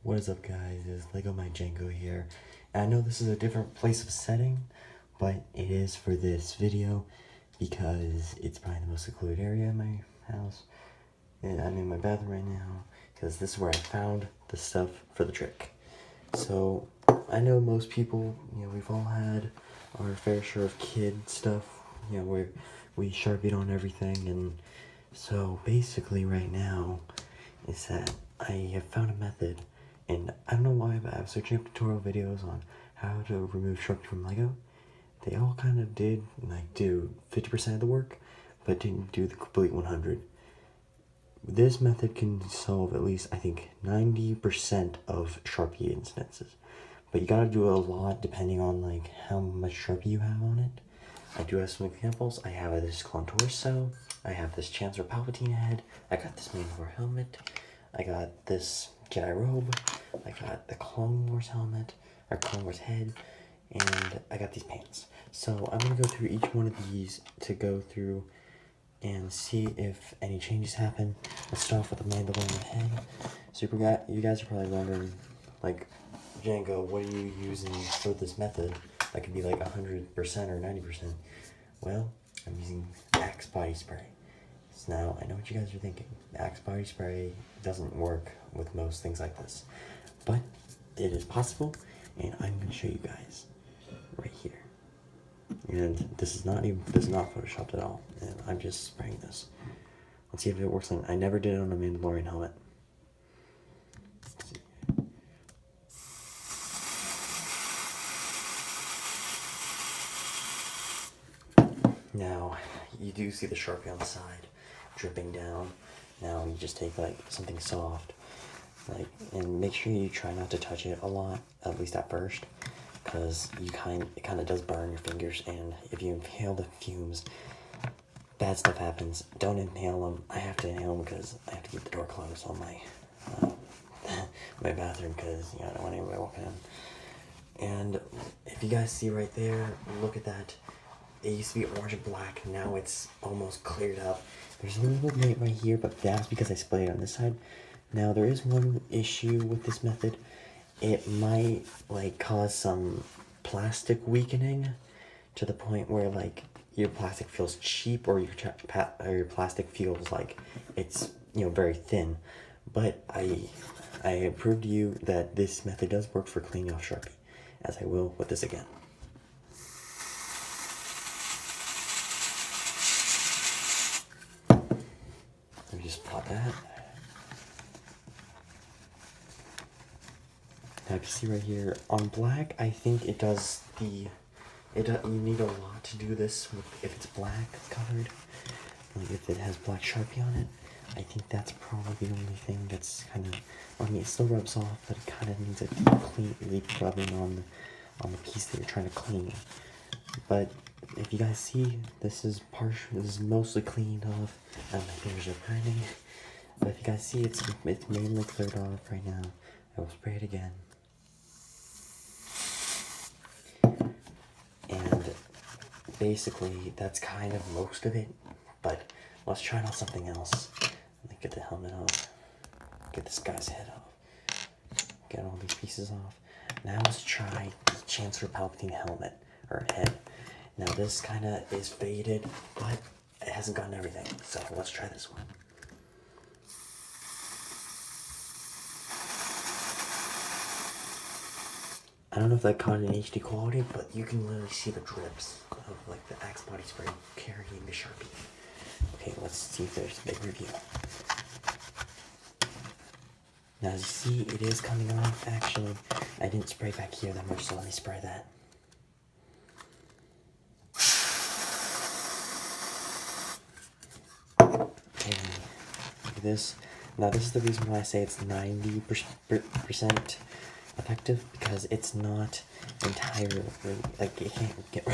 What is up, guys? It's Lego My Django here. And I know this is a different place of setting, but it is for this video because it's probably the most secluded area in my house. And I'm in my bathroom right now because this is where I found the stuff for the trick. So I know most people, we've all had our fair share of kid stuff, where we Sharpied on everything. And so basically right now is that I have found a method. And I don't know why, but I was searching up tutorial videos on how to remove Sharpie from Lego. They all kind of do 50% of the work, but didn't do the complete 100. This method can solve at least, I think, 90% of Sharpie instances. But you gotta do a lot depending on how much Sharpie you have on it. I do have some examples. I have this clone torso. I have this Chancellor Palpatine head. I got this Mandalore helmet. I got this Jedi robe. I got the Clone Wars helmet, or Clone Wars head, and I got these pants. So I'm gonna go through each one of these to go through and see if any changes happen. Let's start off with the Mandalorian head. So you guys are probably wondering, Django, what are you using for this method? That could be 100% or 90%. Well, I'm using Axe body spray. So now, I know what you guys are thinking. Axe body spray doesn't work with most things like this. But it is possible, and I'm going to show you guys right here. And this is not photoshopped at all. And I'm just spraying this. Let's see if it works on. I never did it on a Mandalorian helmet. Let's see. Now, you do see the Sharpie on the side dripping down. Now you just take something soft, and make sure you try not to touch it a lot, at least at first, because it kind of does burn your fingers, and if you inhale the fumes, bad stuff happens. Don't inhale them. I have to inhale them because I have to keep the door closed on my my bathroom because I don't want anybody walking in. And if you guys see right there, look at that. It used to be orange and black. Now it's almost cleared up. There's a little bit right here, but that's because I sprayed it on this side. Now there is one issue with this method. It might cause some plastic weakening to the point where your plastic feels cheap, or your plastic feels like it's very thin. But I proved to you that this method does work for cleaning off Sharpie, as I will with this again. Let me just plot that. Now you can see right here on black, I think it does you need a lot to do this if it's black colored. If it has black Sharpie on it, I think that's probably the only thing that's it still rubs off, but it kind of needs a deep rubbing on the piece that you're trying to clean. But if you guys see, this is mostly cleaned off, and my fingers are burning. But if you guys see, it's mainly cleared off right now. I will spray it again. And basically, that's kind of most of it. But let's try out something else. Let me get the helmet off. Get this guy's head off. Get all these pieces off. Now let's try the Chancellor Palpatine helmet, or head. Now this kind of is faded, but it hasn't gotten everything. So let's try this one. I don't know if that caught in HD quality, but you can literally see the drips of the Axe body spray carrying the Sharpie. Okay, let's see if there's a big review. Now as you see, it is coming off. Actually, I didn't spray back here that much, so let me spray that. Okay, look at this. Now this is the reason why I say it's 90% effective, because it's not entirely, it can't get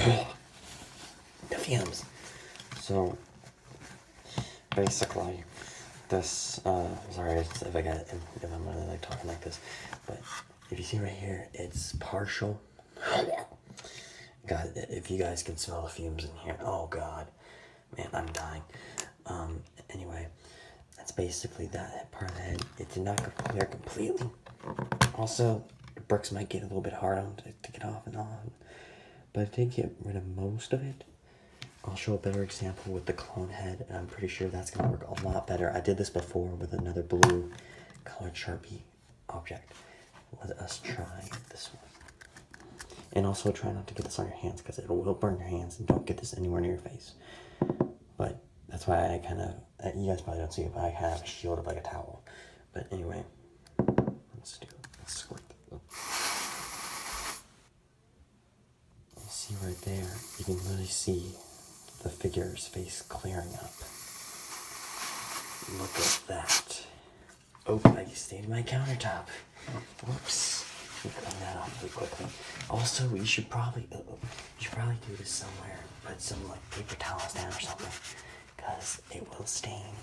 the fumes. So basically, this, sorry if I'm really talking like this, but if you see right here, it's partial. God, if you guys can smell the fumes in here, oh god, man, I'm dying. Anyway, that's basically that part of the head. It did not clear completely, Also, the bricks might get a little bit hard on to get off and on, but if they get rid of most of it, I'll show a better example with the clone head, and I'm pretty sure that's going to work a lot better. I did this before with another blue colored Sharpie object. Let us try this one. And also try not to get this on your hands because it will burn your hands, and don't get this anywhere near your face. But that's why I kind of, you guys probably don't see it, but I have a shield of like a towel. But anyway, let's squirt. You see right there, you can really see the figure's face clearing up. Look at that. Oh, I stained my countertop. Whoops. Let me clean that off really quickly. Also, you should probably do this somewhere. Put some like paper towels down or something, because it will stain.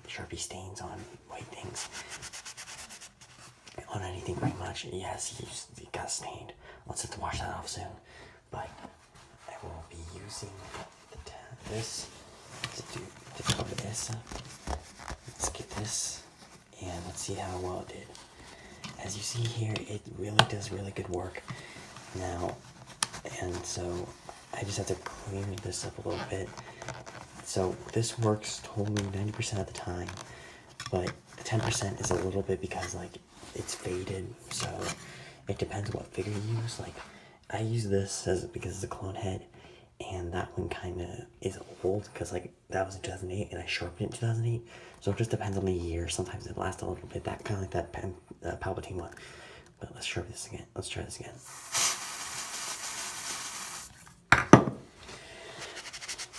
Sharpie stains on white things. On anything pretty much. Yes, it got stained. I'll have to wash that off soon. But I will be using this to cover this up. Let's get this, and let's see how well it did. As you see here, it really does really good work now, and so I just have to clean this up a little bit. So this works totally 90% of the time, but the 10% is a little bit because like it's faded, so it depends what figure you use. Like I use this because it's a clone head, and that one kind of is old because like that was in 2008 and I sharpened it in 2008, so it just depends on the year. Sometimes it lasts a little bit, that kind of like that Palpatine one. But let's try this again. Let's try this again.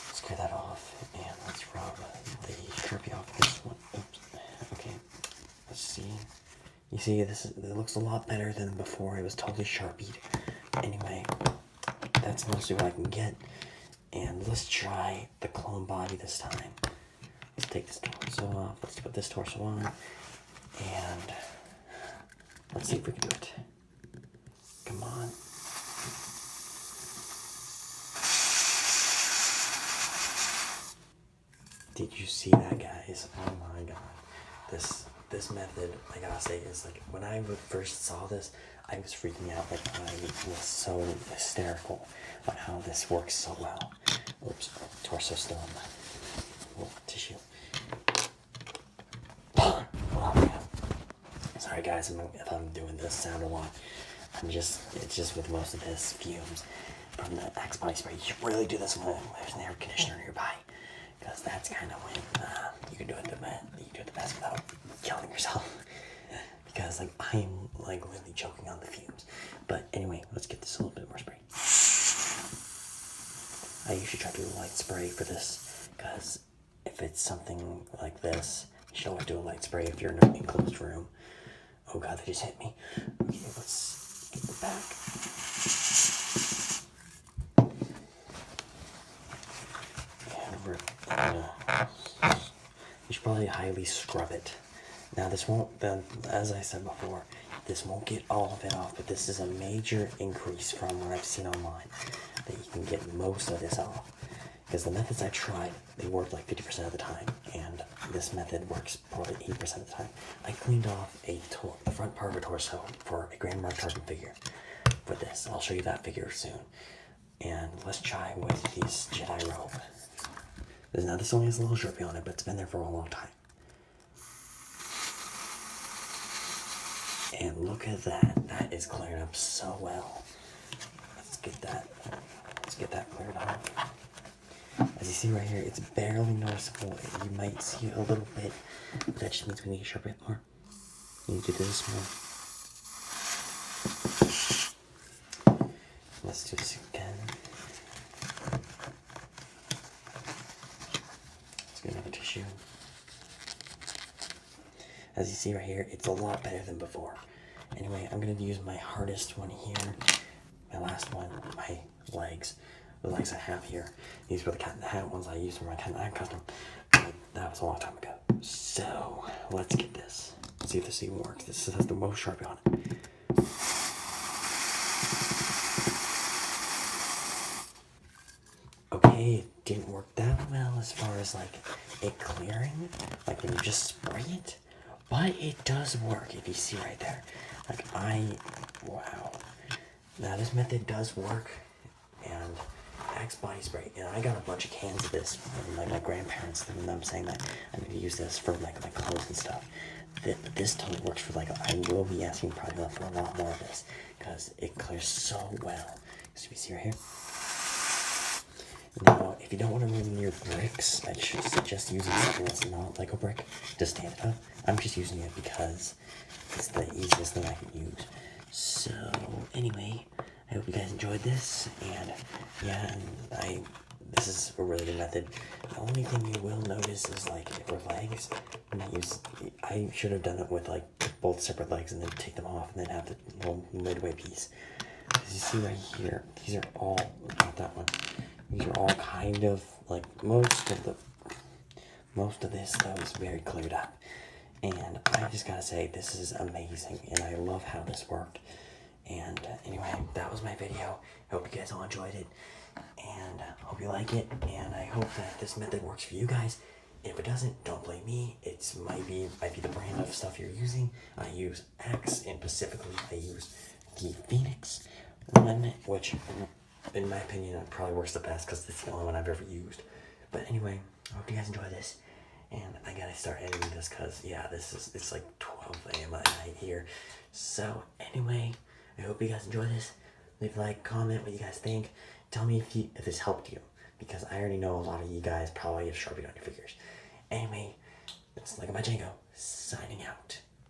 Let's clear that off, and let's rub the Sharpie off this one. Oops. Okay, let's see. You see, it looks a lot better than before. It was totally Sharpied. Anyway, that's mostly what I can get. And let's try the clone body this time. Let's take this torso off. Let's put this torso on. And let's see if we can do it. Come on. Did you see that, guys? Oh my god. This method, I gotta say, is like, when I first saw this, I was freaking out. Like, I was so hysterical about how this works so well. Oops, torso still on my tissue. Oh, yeah. Sorry guys, if I'm doing this sound a lot. It's just with most of this fumes from the Axe body spray. You should really do this when there's an air conditioner nearby, because that's kind of when you can do it the best without killing yourself. Because like I'm like literally choking on the fumes. But anyway, let's get this a little bit more spray. I usually try to do a light spray for this, because if it's something like this, you should always do a light spray if you're in an enclosed room. Oh god, they just hit me. Okay, let's get the back. And you should probably highly scrub it. Now this won't, as I said before, this won't get all of it off, but this is a major increase from what I've seen online, that you can get most of this off. Because the methods I tried, they worked like 50% of the time, and this method works probably 80% of the time. I cleaned off the front part of a torso for a Grand Mark Tarkin figure for this. I'll show you that figure soon. And let's try with this Jedi robe. Now this only has a little Sharpie on it, but it's been there for a long time. And look at that. That is clearing up so well. Let's get that cleared off. As you see right here, it's barely noticeable. You might see a little bit, but that just means we need to sharpen it more. You need to do this more. Let's do this again. Let's get another tissue. As you see right here, it's a lot better than before. Anyway, I'm going to use my hardest one here. My last one, my legs. The legs I have here. These were the Cat in the Hat ones I used for my Cat in the Hat custom. But that was a long time ago. So, let's get this. Let's see if this even works. This has the most Sharpie on it. Okay, it didn't work that well as far as like it clearing. Like when you just spray it. But it does work, if you see right there. Like, wow. Now, this method does work, and Axe body spray, and I got a bunch of cans of this from like my grandparents, and I'm saying that I need to use this for like my clothes and stuff. This totally works for like, I will be asking probably for a lot more of this, because it clears so well. So you see right here. Now, if you don't want to ruin your bricks, I should suggest using something that's not like a brick to stand it up. I'm just using it because it's the easiest thing I can use. So, anyway, I hope you guys enjoyed this, and yeah, this is a really good method. The only thing you will notice is like for legs, I should have done it with like both separate legs and then take them off and then have the little midway piece. As you see right here, these are all, not that one, these are all kind of like most of this though is very cleared up. And I just gotta say, this is amazing, and I love how this worked. And anyway, that was my video. I hope you guys all enjoyed it, and hope you like it, and I hope that this method works for you guys. If it doesn't, don't blame me. It might be the brand of stuff you're using. I use Axe, and specifically I use the Phoenix one, which in my opinion it probably works the best because it's the only one I've ever used. But anyway, I hope you guys enjoy this. And I gotta start editing this because, yeah, it's like 12 a.m. at night here. So, anyway, I hope you guys enjoy this. Leave a like, comment what you guys think. Tell me if this helped you, because I already know a lot of you guys probably have Sharpie on your fingers. Anyway, it's like my Django, signing out.